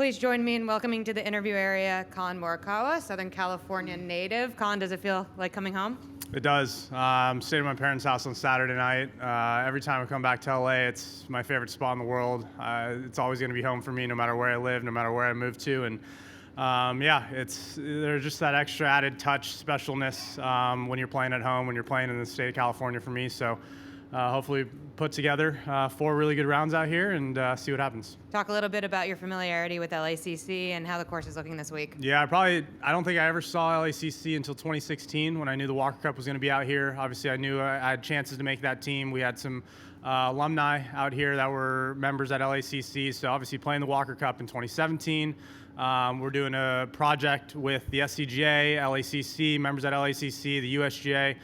Please join me in welcoming to the interview area Collin Morikawa, Southern California native. Collin, does it feel like coming home? It does. I'm staying at my parents' house on Saturday night. Every time I come back to LA, it's my favorite spot in the world. It's always going to be home for me, no matter where I live, no matter where I move to. And yeah, there's just that extra added touch, specialness when you're playing at home, when you're playing in the state of California for me. So hopefully put together 4 really good rounds out here and see what happens. Talk a little bit about your familiarity with LACC and how the course is looking this week. Yeah, I don't think I ever saw LACC until 2016 when I knew the Walker Cup was going to be out here. Obviously, I knew I had chances to make that team. We had some alumni out here that were members at LACC, so obviously playing the Walker Cup in 2017. We're doing a project with the SCGA, LACC, members at LACC, the USGA,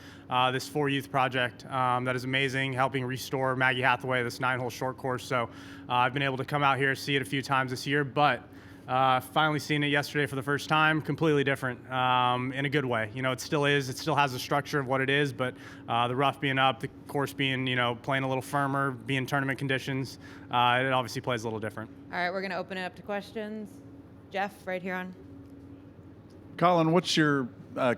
this 4-youth project that is amazing, helping restore Maggie Hathaway, this 9-hole short course. So I've been able to come out here, see it a few times this year, but finally seeing it yesterday for the first time, completely different in a good way. You know, it still is, it still has the structure of what it is, but the rough being up, the course being, playing a little firmer, being tournament conditions, it obviously plays a little different. All right, we're going to open it up to questions. Jeff, right here on. Collin, what's your,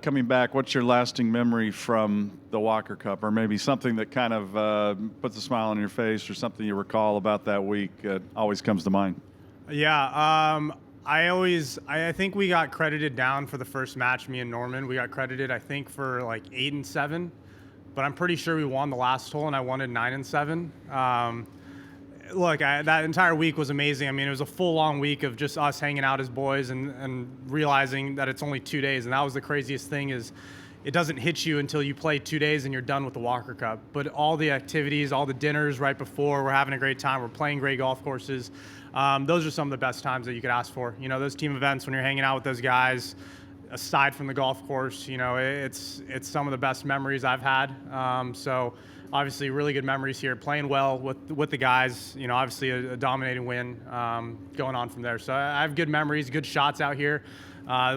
coming back, what's your lasting memory from the Walker Cup, or maybe something that kind of puts a smile on your face, or something you recall about that week always comes to mind? Yeah, I think we got credited down for the first match, me and Norman. We got credited, I think, for like 8 and 7, but I'm pretty sure we won the last hole, and I won it 9 and 7. Look, that entire week was amazing. I mean, it was a full long week of just us hanging out as boys and realizing that it's only 2 days. And that was the craziest thing, is it doesn't hit you until you play 2 days and you're done with the Walker Cup. But all the activities, all the dinners right before, we're having a great time. We're playing great golf courses. Those are some of the best times that you could ask for. Those team events when you're hanging out with those guys, aside from the golf course, it's some of the best memories I've had. So obviously really good memories here, playing well with the guys, obviously a dominating win going on from there. So I have good memories, good shots out here,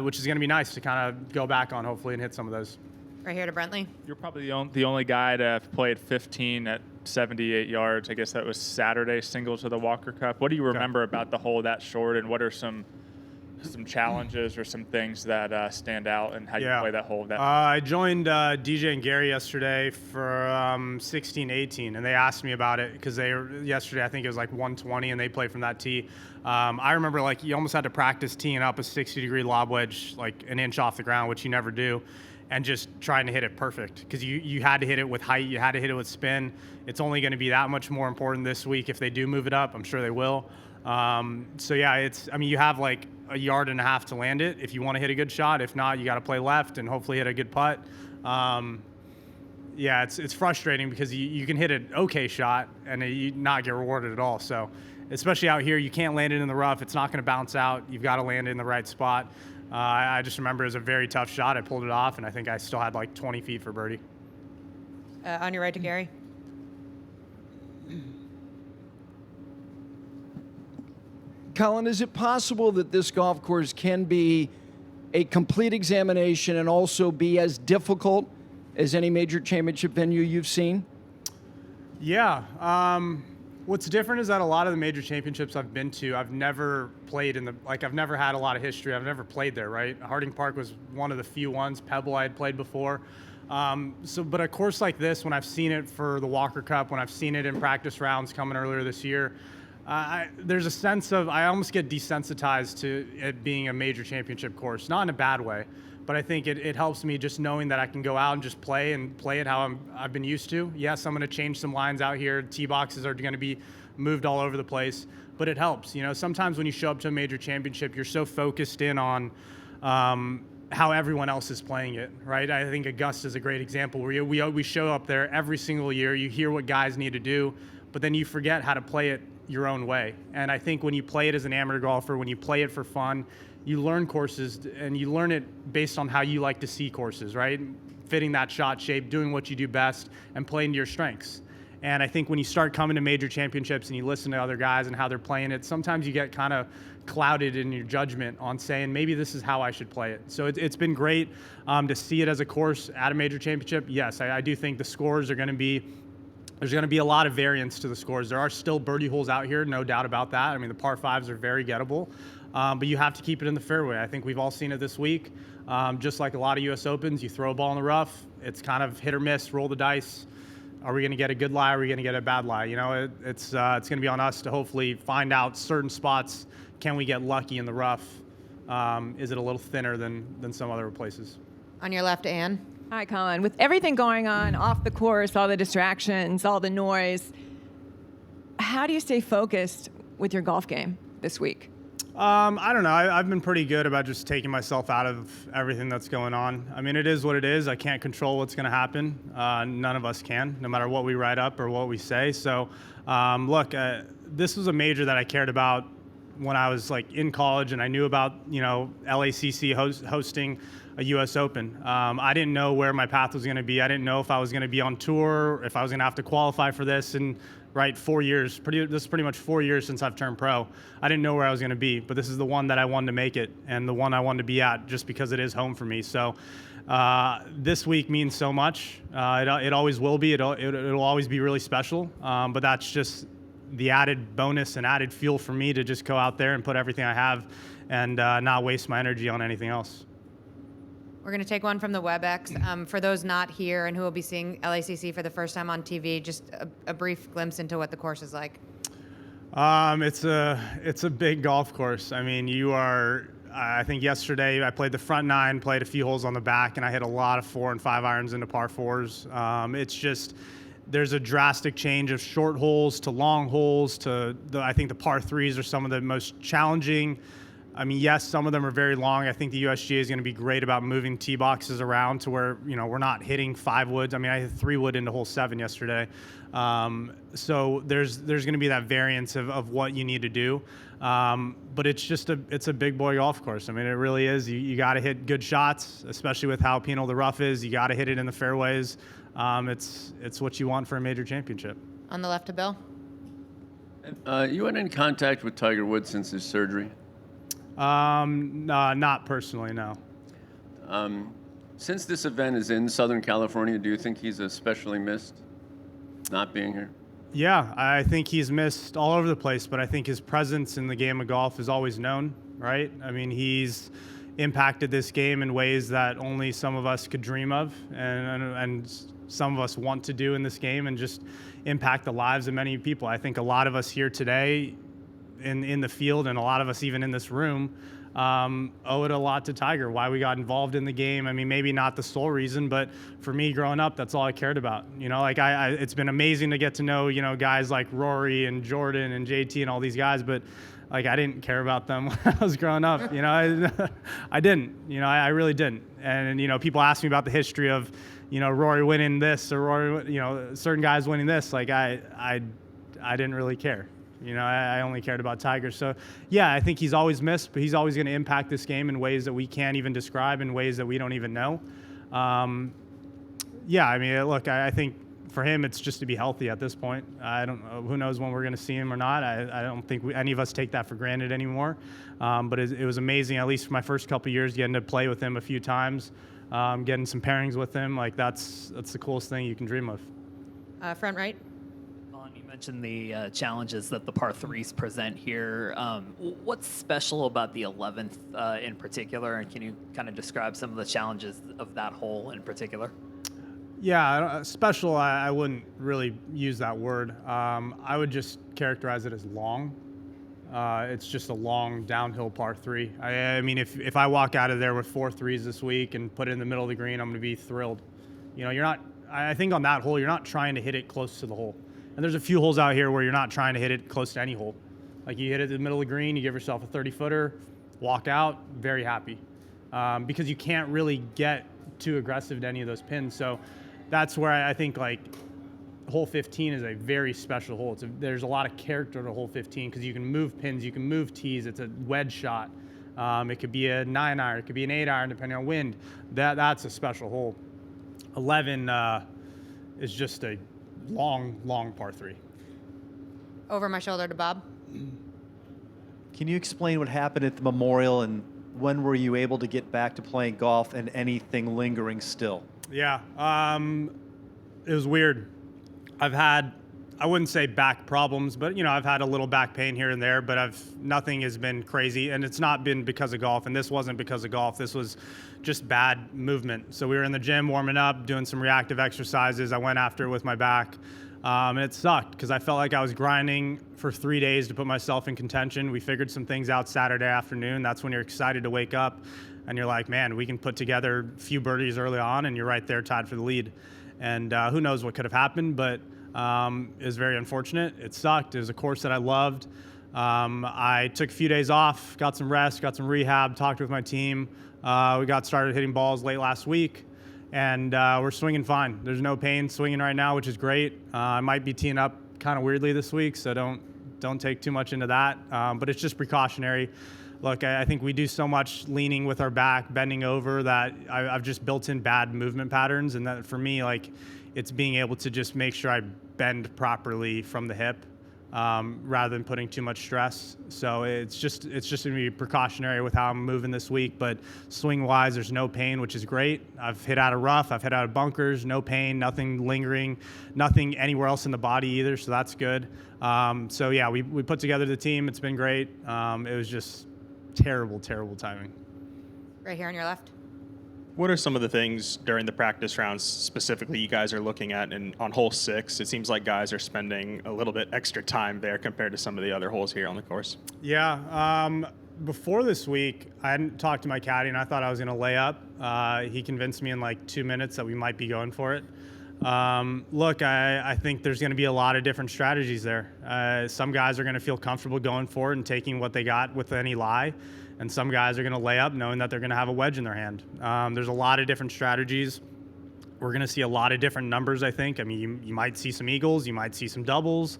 which is going to be nice to kind of go back on hopefully and hit some of those. Right here to Brentley. You're probably the only guy to have played 15 at 78 yards. I guess that was Saturday single to the Walker Cup. What do you remember about the hole that short, and what are some challenges or some things that stand out and how you play that hole? I joined DJ and Gary yesterday for 16-18, and they asked me about it because yesterday I think it was like 120, and they play from that tee. I remember you almost had to practice teeing up a 60-degree lob wedge like an inch off the ground, which you never do, and just trying to hit it perfect because you had to hit it with height, you had to hit it with spin. It's only going to be that much more important this week if they do move it up. I'm sure they will. So yeah, you have like a yard and a half to land it if you want to hit a good shot. If not, you got to play left and hopefully hit a good putt. Yeah, it's frustrating because you can hit an okay shot and you not get rewarded at all. So especially out here, you can't land it in the rough. It's not going to bounce out. You've got to land it in the right spot. I just remember it was a very tough shot. I pulled it off, and I think I still had like 20 feet for birdie. On your right to Gary. Collin, is it possible that this golf course can be a complete examination and also be as difficult as any major championship venue you've seen? Yeah. What's different is that a lot of the major championships I've been to, I've never played I've never had a lot of history. I've never played there, right? Harding Park was one of the few ones. Pebble I had played before. But a course like this, when I've seen it for the Walker Cup, when I've seen it in practice rounds coming earlier this year, there's a sense of, I almost get desensitized to it being a major championship course, not in a bad way, but I think it helps me just knowing that I can go out and just play it how I've been used to. Yes, I'm going to change some lines out here. Tee boxes are going to be moved all over the place, but it helps. Sometimes when you show up to a major championship, you're so focused in on how everyone else is playing it, right? I think Augusta is a great example where we show up there every single year. You hear what guys need to do, but then you forget how to play it your own way. And I think when you play it as an amateur golfer, when you play it for fun, you learn courses and you learn it based on how you like to see courses, right? Fitting that shot shape, doing what you do best, and playing to your strengths. And I think when you start coming to major championships and you listen to other guys and how they're playing it, sometimes you get kind of clouded in your judgment on saying, maybe this is how I should play it. So it's been great to see it as a course at a major championship. Yes, I do think the scores are going to be, there's going to be a lot of variance to the scores. There are still birdie holes out here, no doubt about that. I mean, the par fives are very gettable. but you have to keep it in the fairway. I think we've all seen it this week. Just like a lot of U.S. Opens, you throw a ball in the rough, it's kind of hit or miss, roll the dice. Are we going to get a good lie? Are we going to get a bad lie? You know, it's going to be on us to hopefully find out certain spots. Can we get lucky in the rough? Is it a little thinner than some other places? On your left, Ann. Hi, Collin. With everything going on off the course, all the distractions, all the noise, how do you stay focused with your golf game this week? I don't know. I've been pretty good about just taking myself out of everything that's going on. I mean, it is what it is. I can't control what's going to happen. None of us can, no matter what we write up or what we say. So, look, this was a major that I cared about when I was like in college, and I knew about, you know, LACC hosting a U.S. Open. I didn't know where my path was going to be. I didn't know if I was going to be on tour, if I was going to have to qualify for this. And right, 4 years. This is pretty much 4 years since I've turned pro. I didn't know where I was going to be, but this is the one that I wanted to make it, and the one I wanted to be at, just because it is home for me. So this week means so much. It always will be. It'll always be really special. But that's just the added bonus and added fuel for me to just go out there and put everything I have, and not waste my energy on anything else. We're going to take one from the WebEx. For those not here and who will be seeing LACC for the first time on TV, just a brief glimpse into what the course is like. It's a big golf course. I mean, I think yesterday I played the front nine, played a few holes on the back, and I hit a lot of 4 and 5 irons into par 4s. It's just, there's a drastic change of short holes to long holes to I think the par 3s are some of the most challenging. I mean, yes, some of them are very long. I think the USGA is going to be great about moving tee boxes around to where, you know, we're not hitting 5 woods. I mean, I hit 3 wood into hole 7 yesterday. So there's going to be that variance of what you need to do. But it's a big boy golf course. I mean, it really is. You got to hit good shots, especially with how penal the rough is. You got to hit it in the fairways. It's what you want for a major championship. On the left to Bill. You had any contact with Tiger Woods since his surgery? Not personally, no. Since this event is in Southern California, do you think he's especially missed not being here? Yeah, I think he's missed all over the place, but I think his presence in the game of golf is always known, right? I mean, he's impacted this game in ways that only some of us could dream of, and some of us want to do in this game, and just impact the lives of many people. I think a lot of us here today in the field, and a lot of us even in this room, owe it a lot to Tiger, why we got involved in the game. I mean, maybe not the sole reason, but for me growing up, that's all I cared about. You know, like it's been amazing to get to know, you know, guys like Rory and Jordan and JT and all these guys, but like I didn't care about them when I was growing up. You know, I didn't. You know, I really didn't. And you know, people ask me about the history of, you know, Rory winning this or Rory, you know, certain guys winning this. Like I didn't really care. You know, I only cared about Tiger. So, yeah, I think he's always missed, but he's always going to impact this game in ways that we can't even describe, in ways that we don't even know. Yeah, I mean, look, I think for him, it's just to be healthy at this point. I don't know, who knows when we're going to see him or not. I don't think any of us take that for granted anymore. But it was amazing, at least for my first couple of years, getting to play with him a few times, getting some pairings with him. Like, that's the coolest thing you can dream of. Front right. You mentioned the challenges that the par 3s present here. What's special about the 11th in particular, and can you kind of describe some of the challenges of that hole in particular? Yeah, special, I wouldn't really use that word. I would just characterize it as long. It's just a long downhill par 3. I mean, if I walk out of there with 4 3s this week and put it in the middle of the green, I'm going to be thrilled. You know, I think on that hole, you're not trying to hit it close to the hole. And there's a few holes out here where you're not trying to hit it close to any hole. Like you hit it in the middle of the green, you give yourself a 30-footer, walk out, very happy. Because you can't really get too aggressive to any of those pins. So that's where I think like hole 15 is a very special hole. There's a lot of character to hole 15 because you can move pins, you can move tees. It's a wedge shot. It could be a 9-iron, it could be an 8-iron depending on wind. That's a special hole. 11 is just a long par 3. Over my shoulder to Bob. Can you explain what happened at the Memorial, and when were you able to get back to playing golf, and anything lingering still? Yeah, it was weird. I've had I wouldn't say back problems, but I've had a little back pain here and there, but nothing has been crazy, and it's not been because of golf, and this wasn't because of golf. This was just bad movement. So we were in the gym warming up, doing some reactive exercises. I went after it with my back, and it sucked because I felt like I was grinding for 3 days to put myself in contention. We figured some things out Saturday afternoon. That's when you're excited to wake up, and you're like, man, we can put together a few birdies early on, and you're right there tied for the lead. And who knows what could have happened, but it was very unfortunate. It sucked. It was a course that I loved. I took a few days off, got some rest, got some rehab, talked with my team. We got started hitting balls late last week, and we're swinging fine. There's no pain swinging right now, which is great. I might be teeing up kind of weirdly this week, so don't take too much into that. But it's just precautionary. Look, I think we do so much leaning with our back, bending over, that I've just built in bad movement patterns, and that for me, like, it's being able to just make sure I bend properly from the hip, rather than putting too much stress. So it's just gonna be precautionary with how I'm moving this week. But swing wise, there's no pain, which is great. I've hit out of rough, I've hit out of bunkers, no pain, nothing lingering, nothing anywhere else in the body either. So that's good. So yeah, we put together the team. It's been great. It was just terrible timing. Right here on your left. What are some of the things during the practice rounds specifically you guys are looking at? And on hole 6, it seems like guys are spending a little bit extra time there compared to some of the other holes here on the course. Yeah. Before this week, I hadn't talked to my caddy, and I thought I was going to lay up. He convinced me in like 2 minutes that we might be going for it. Look, I think there's going to be a lot of different strategies there. Some guys are going to feel comfortable going for it and taking what they got with any lie. And some guys are going to lay up knowing that they're going to have a wedge in their hand. There's a lot of different strategies. We're going to see a lot of different numbers, I think. I mean, you might see some eagles, you might see some doubles.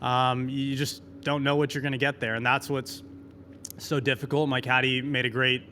You just don't know what you're going to get there. And that's what's so difficult. My caddy made a great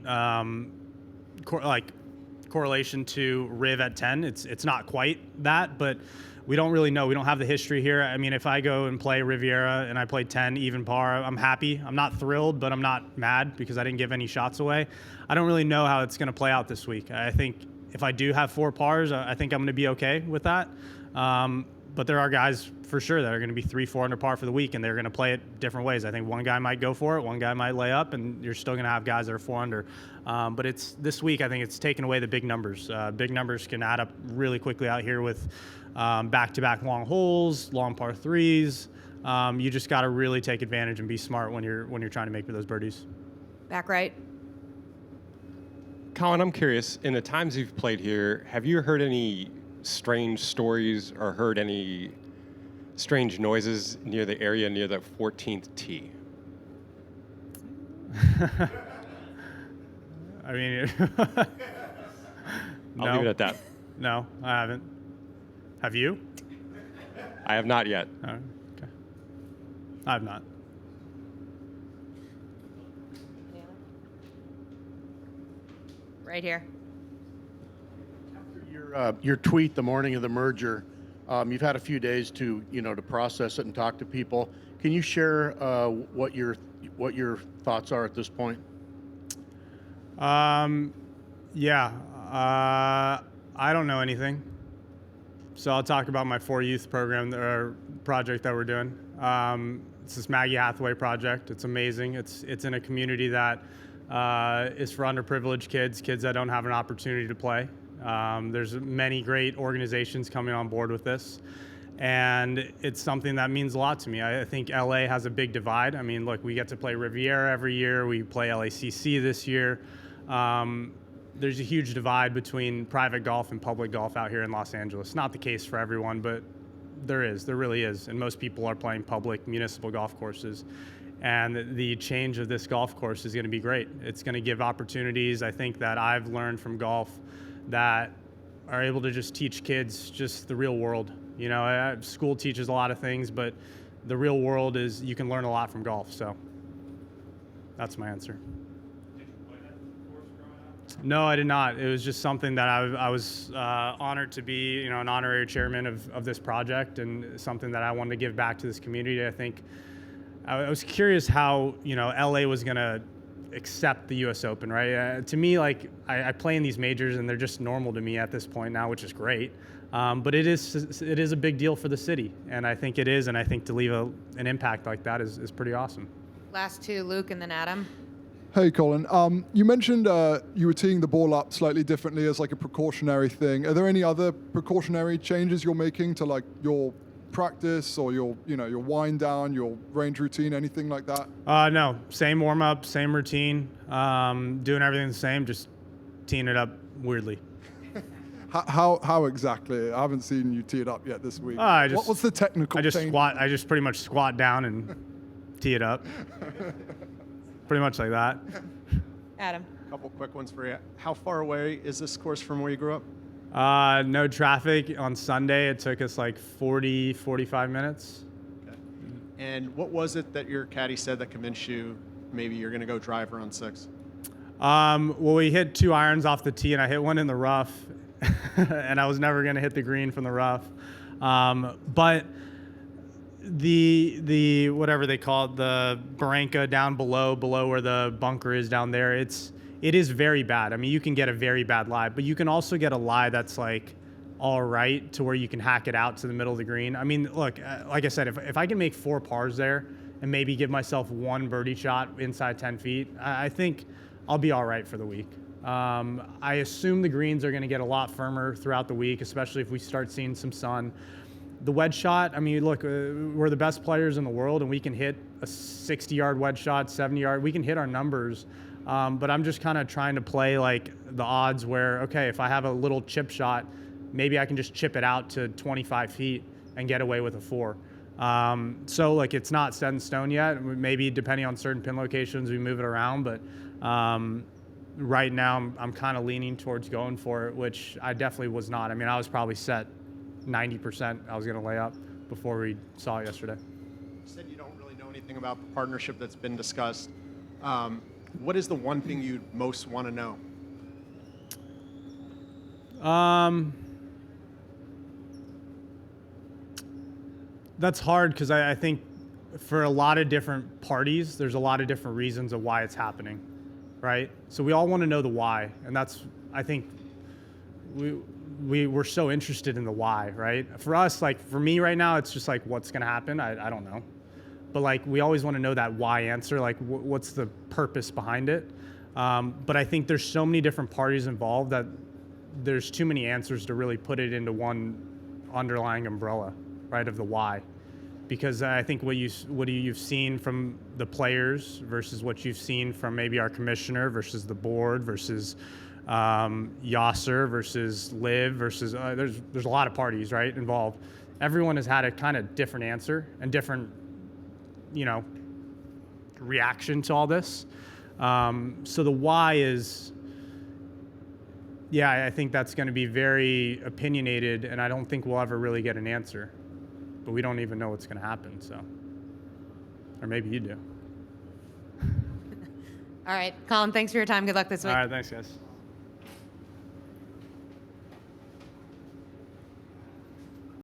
correlation to Riv at 10. It's not quite that, but we don't really know. We don't have the history here. I mean, if I go and play Riviera and I play 10 even par, I'm happy. I'm not thrilled, but I'm not mad because I didn't give any shots away. I don't really know how it's going to play out this week. I think if I do have 4 pars, I think I'm going to be okay with that. But there are guys for sure that are going to be 3-4 under par for the week, and they're going to play it different ways. I think one guy might go for it, one guy might lay up, and you're still going to have guys that are 4 under. But it's this week, I think it's taken away the big numbers. Big numbers can add up really quickly out here with back-to-back long holes, long par 3s. You just got to really take advantage and be smart when you're trying to make those birdies. Back right. Collin, I'm curious, in the times you've played here, have you heard any strange stories or heard any strange noises near the area near the 14th tee? I mean, I'll leave it at that. No, I haven't. Have you? I have not yet. Oh, okay. I have not. Right here. Your tweet the morning of the merger, you've had a few days to process it and talk to people. Can you share what your thoughts are at this point? Yeah. I don't know anything. So I'll talk about my 4 Youth program or project that we're doing. It's this Maggie Hathaway project. It's amazing. It's in a community that is for underprivileged kids that don't have an opportunity to play. There's many great organizations coming on board with this, and it's something that means a lot to me. I think LA has a big divide. I mean, look, we get to play Riviera every year. We play LACC this year. There's a huge divide between private golf and public golf out here in Los Angeles. Not the case for everyone, but there really is. And most people are playing public municipal golf courses. And the change of this golf course is going to be great. It's going to give opportunities, I think, that I've learned from golf that are able to just teach kids just the real world. School teaches a lot of things, but the real world is you can learn a lot from golf. So that's my answer. No, I did not. It was just something that I was honored to be, an honorary chairman of this project, and something that I wanted to give back to this community. I think I was curious how, LA was going to accept the U.S. Open, right? To me, like I play in these majors and they're just normal to me at this point now, which is great. But it is a big deal for the city, and I think it is, and I think to leave an impact like that is pretty awesome. Last two, Luke and then Adam. Hey, Collin. You mentioned you were teeing the ball up slightly differently as like a precautionary thing. Are there any other precautionary changes you're making to like your practice or your wind down, your range routine, anything like that? No, same warm up, same routine, doing everything the same, just teeing it up weirdly. How exactly? I haven't seen you tee it up yet this week. What's the technical? I just change? squat. I just pretty much squat down and tee it up. Pretty much like that. Adam. A couple quick ones for you. How far away is this course from where you grew up? No traffic. On Sunday, it took us like 45 minutes. Okay. And what was it that your caddy said that convinced you maybe you're going to go driver on 6? Well, we hit 2 irons off the tee, and I hit one in the rough, and I was never going to hit the green from the rough. But the whatever they call it, the barranca down below where the bunker is down there, it is very bad. I mean, you can get a very bad lie, but you can also get a lie that's like all right to where you can hack it out to the middle of the green. I mean, look, like I said, if I can make 4 pars there and maybe give myself 1 birdie shot inside 10 feet, I think I'll be all right for the week. I assume the greens are going to get a lot firmer throughout the week, especially if we start seeing some sun. The wedge shot, I mean, look, we're the best players in the world, and we can hit a 60-yard wedge shot, 70-yard. We can hit our numbers, but I'm just kind of trying to play like the odds where, okay, if I have a little chip shot, maybe I can just chip it out to 25 feet and get away with a 4. So, like, it's not set in stone yet. Maybe depending on certain pin locations, we move it around, but right now I'm kind of leaning towards going for it, which I definitely was not. I mean, I was probably set 90% I was going to lay up before we saw it yesterday. You said you don't really know anything about the partnership that's been discussed. What is the one thing you most want to know? That's hard because I think for a lot of different parties, there's a lot of different reasons of why it's happening, right? So we all want to know the why, and that's, I think, we're so interested in the why, right? For us, like for me right now, it's just like what's going to happen. I don't know. But like we always want to know that why answer, like what's the purpose behind it. But I think there's so many different parties involved that there's too many answers to really put it into one underlying umbrella, right, of the why. Because I think what you've seen from the players versus what you've seen from maybe our commissioner versus the board versus Yasser versus Liv versus there's a lot of parties, right, involved. Everyone has had a kind of different answer and different, reaction to all this. So the why is, I think that's going to be very opinionated, and I don't think we'll ever really get an answer. But we don't even know what's going to happen, so. Or maybe you do. All right, Collin, thanks for your time. Good luck this week. All right, thanks, guys.